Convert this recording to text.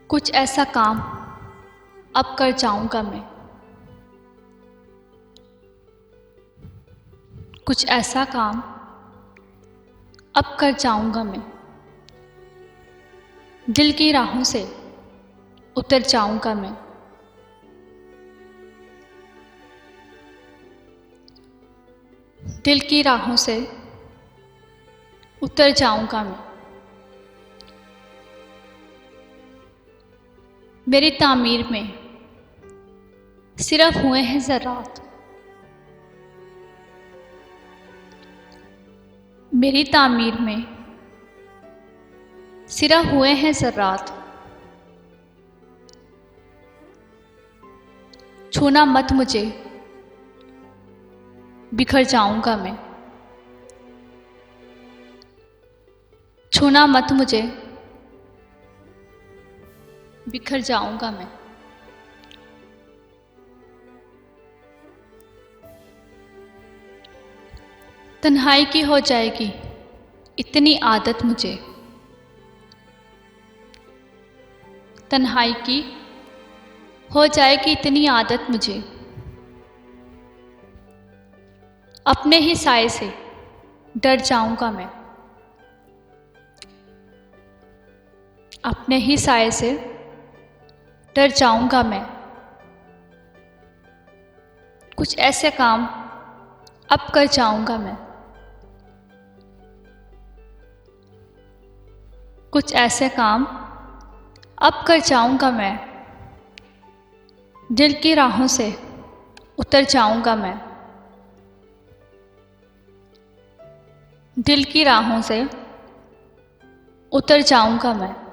कुछ ऐसा काम अब कर जाऊंगा मैं। कुछ ऐसा काम अब कर जाऊंगा मैं। दिल की राहों से उतर जाऊंगा मैं। दिल की राहों से उतर जाऊंगा मैं। मेरी तामीर में सिर्फ हुए हैं ज़रात। मेरी तामीर में सिर्फ हुए हैं ज़रात। छूना मत मुझे, बिखर जाऊंगा मैं। छूना मत मुझे, बिखर जाऊंगा मैं। तन्हाई की हो जाएगी इतनी आदत मुझे। तन्हाई की हो जाएगी इतनी आदत मुझे। अपने ही साए से डर जाऊंगा मैं। अपने ही साए से डर जाऊंगा मैं। कुछ ऐसे काम अब कर जाऊंगा मैं। कुछ ऐसे काम अब कर जाऊंगा मैं। दिल की राहों से उतर जाऊंगा मैं। दिल की राहों से उतर जाऊंगा मैं।